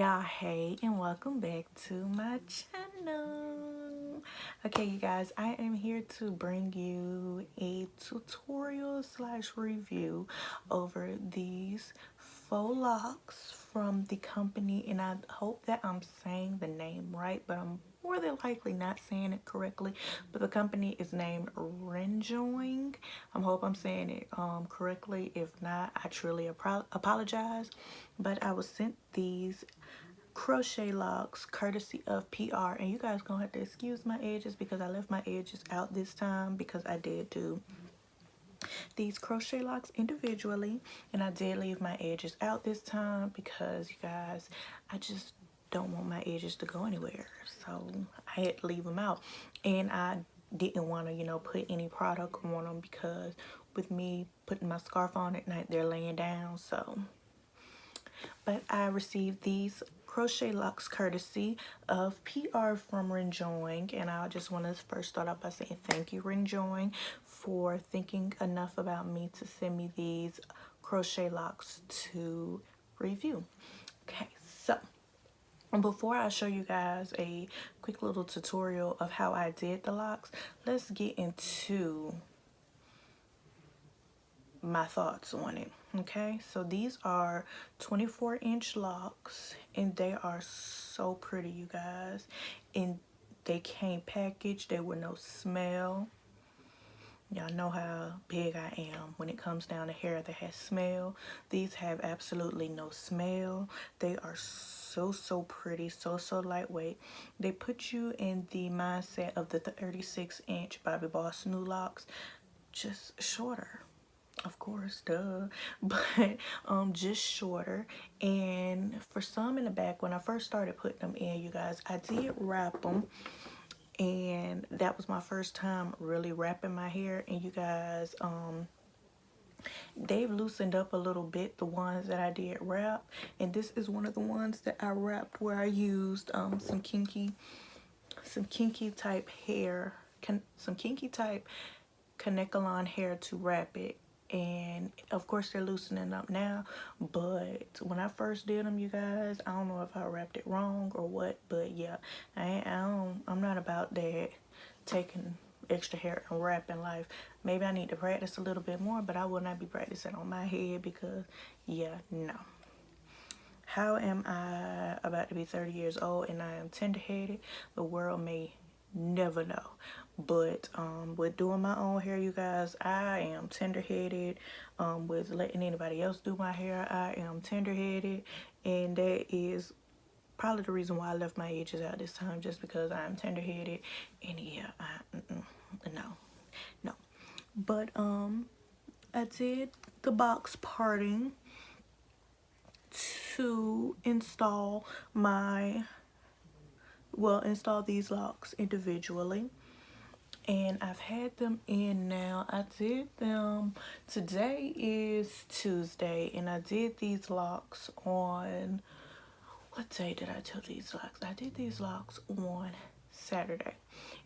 Y'all, hey, and welcome back to my channel. Okay, you guys, I am here to bring you a tutorial slash review over these faux locks from the company, and I hope that I'm saying the name right, but I'm more than likely not saying it correctly. But the company is named Renjoing. I hope I'm saying it correctly. If not, I truly apologize. But I was sent these crochet locks courtesy of PR, and you guys gonna have to excuse my edges because I left my edges out this time because I did do these crochet locks individually, and I did leave my edges out this time because, you guys, I just don't want my edges to go anywhere, so I had to leave them out. And I didn't want to, you know, put any product on them because with me putting my scarf on at night, they're laying down. So but I received these crochet locks courtesy of PR from Renjoing, and I just want to first start off by saying thank you, Renjoing, for thinking enough about me to send me these crochet locks to review. Okay, so before I show you guys a quick little tutorial of how I did the locks, let's get into my thoughts on it. Okay, so these are 24-inch locks, and they are so pretty, you guys. And they came packaged. They were no smell. Y'all know how big I am when it comes down to hair that has smell. These have absolutely no smell. They are so pretty, so lightweight. They put you in the mindset of the 36-inch Bobby Boss new locks, just shorter. Of course, duh, but just shorter. And for some in the back, when I first started putting them in, you guys, I did wrap them, and that was my first time really wrapping my hair. And you guys, they've loosened up a little bit, the ones that I did wrap, and this is one of the ones that I wrapped where I used some kinky type hair, some kinky type Kanekalon hair to wrap it. And of course they're loosening up now, but when I first did them, you guys, I don't know if I wrapped it wrong or what, but yeah, I'm not about that taking extra hair and wrapping life. Maybe I need to practice a little bit more, but I will not be practicing on my head because, yeah, no. How am I about to be 30 years old and I am tender-headed? The world may never know. But with doing my own hair, you guys, I am tender-headed. With letting anybody else do my hair, I am tender-headed, and that is probably the reason why I left my edges out this time, just because I'm tender-headed. And yeah, no. But I did the box parting to install these locks individually, and I've had them in now. I did them, today is Tuesday, and I did these locks on, what day did I do these locks? I did these locks on Saturday,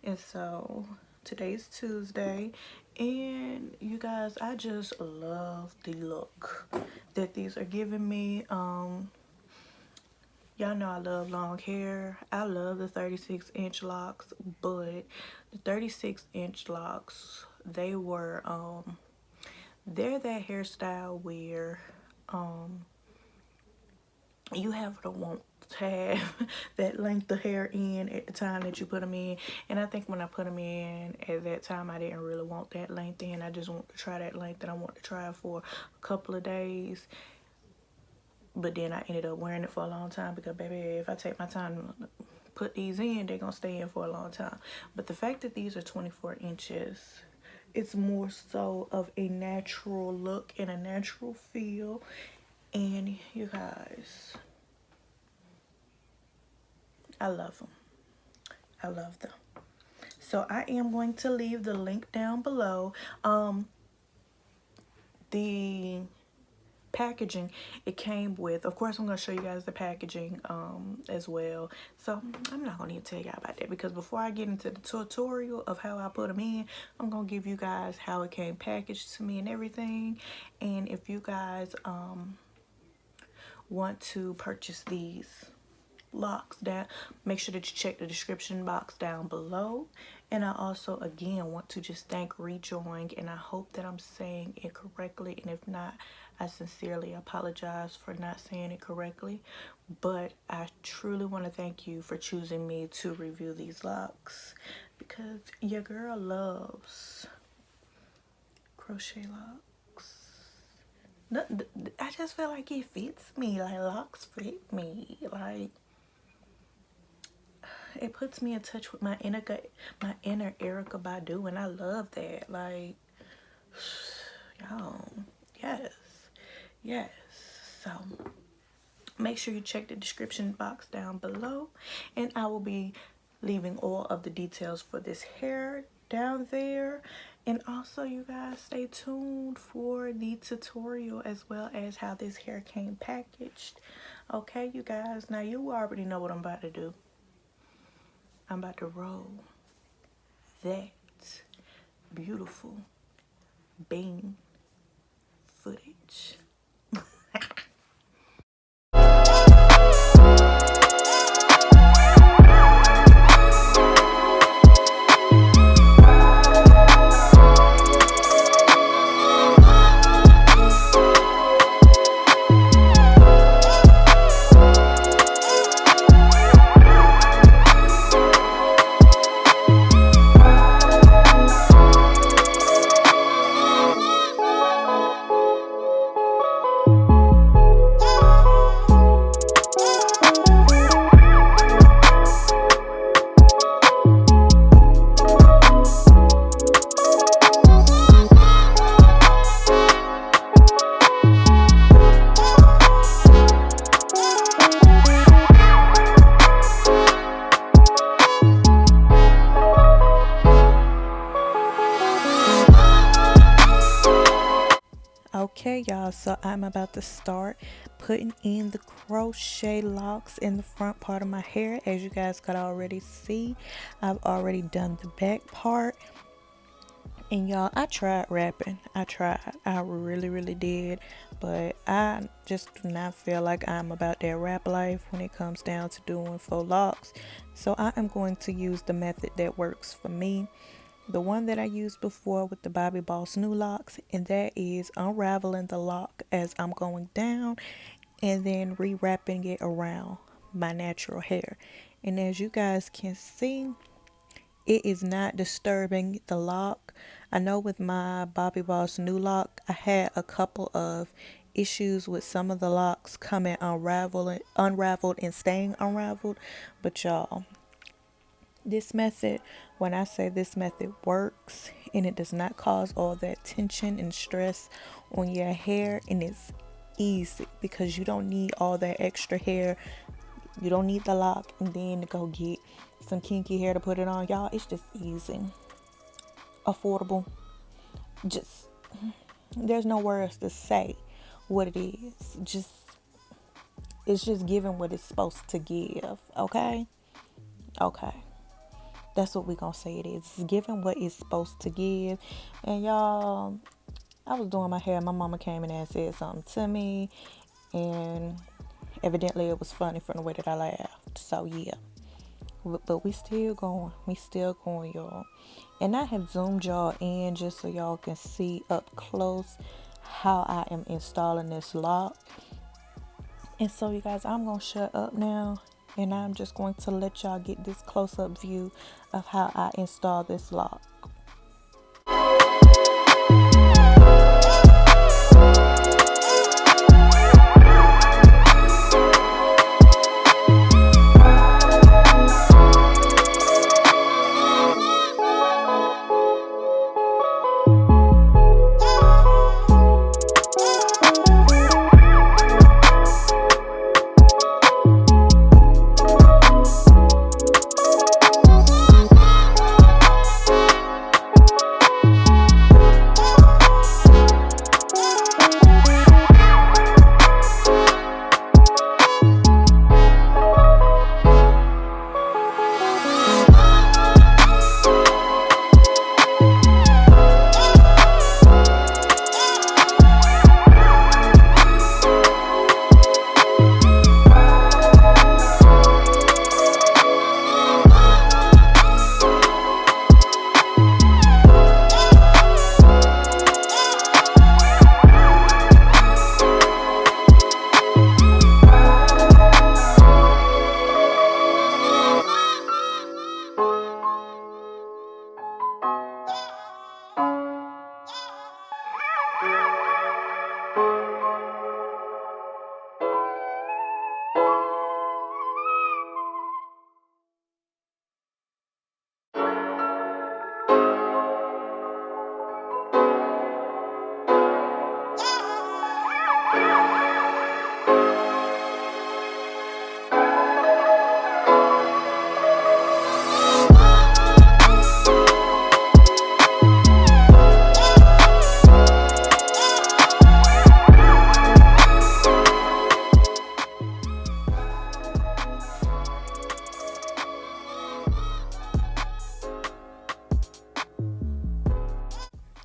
and so today's Tuesday. And you guys, I just love the look that these are giving me. Y'all know I love long hair. I love the 36-inch locks, but the 36-inch locks, they were they're that hairstyle where you have to want to have that length of hair in at the time that you put them in. And I think when I put them in at that time, I didn't really want that length in. I just want to try that length, and I want to try it for a couple of days. But then I ended up wearing it for a long time because, baby, if I take my time to put these in, they're gonna stay in for a long time. But the fact that these are 24 inches, it's more so of a natural look and a natural feel. And you guys, I love them. I love them. So I am going to leave the link down below. The packaging it came with, of course I'm going to show you guys the packaging as well, so I'm not going to even tell y'all about that, because before I get into the tutorial of how I put them in, I'm going to give you guys how it came packaged to me and everything. And if you guys want to purchase these locks down. Make sure that you check the description box down below. And I also again want to just thank Rejoin, and I hope that I'm saying it correctly, and if not, I sincerely apologize for not saying it correctly. But I truly want to thank you for choosing me to review these locks, because your girl loves crochet locks. I just feel like it fits me. Like, locks fit me. Like, it puts me in touch with my inner Erykah Badu, and I love that. Like, y'all, yes. So make sure you check the description box down below, and I will be leaving all of the details for this hair down there. And also, you guys, stay tuned for the tutorial as well as how this hair came packaged. Okay, you guys, now you already know what I'm about to do. I'm about to roll that beautiful bean footage. Okay, y'all, so I'm about to start putting in the crochet locks in the front part of my hair. As you guys could already see, I've already done the back part. And y'all, I tried wrapping. I really did, but I just do not feel like I'm about that wrap life when it comes down to doing faux locks. So I am going to use the method that works for me, the one that I used before with the Bobbi Boss new locks, and that is unraveling the lock as I'm going down and then rewrapping it around my natural hair. And as you guys can see, it is not disturbing the lock. I know with my Bobbi Boss new lock, I had a couple of issues with some of the locks coming unraveled and staying unraveled, but y'all, this method, when I say this method works, and it does not cause all that tension and stress on your hair, and it's easy because you don't need all that extra hair. You don't need the lock and then to go get some kinky hair to put it on. Y'all, it's just easy, affordable. Just, there's no words to say what it is. It's just giving what it's supposed to give. Okay. That's what we're gonna say it is. It's giving what it's supposed to give. And y'all, I was doing my hair. My mama came in and said something to me, and evidently it was funny from the way that I laughed. So yeah, but we still going. Y'all. And I have zoomed y'all in just so y'all can see up close how I am installing this lock. And so you guys, I'm gonna shut up now, and I'm just going to let y'all get this close-up view of how I install this lock.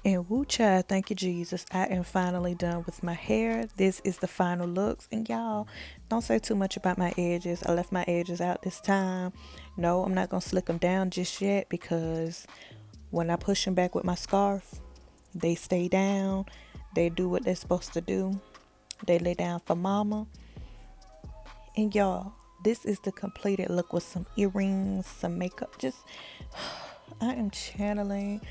And woo child, thank you Jesus. I am finally done with my hair. This is the final looks. And y'all, don't say too much about my edges. I left my edges out this time. No, I'm not going to slick them down just yet because when I push them back with my scarf, they stay down. They do what they're supposed to do. They lay down for mama. And y'all, this is the completed look with some earrings, some makeup. Just, I am channeling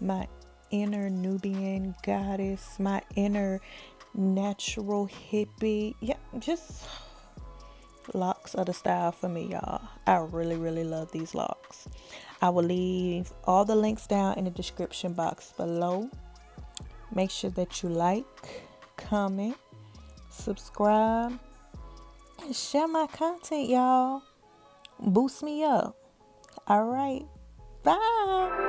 my inner Nubian goddess, my inner natural hippie. Yeah, just locks are the style for me, y'all. I really, really love these locks. I will leave all the links down in the description box below. Make sure that you like, comment, subscribe, and share my content, y'all. Boost me up. All right. Bye.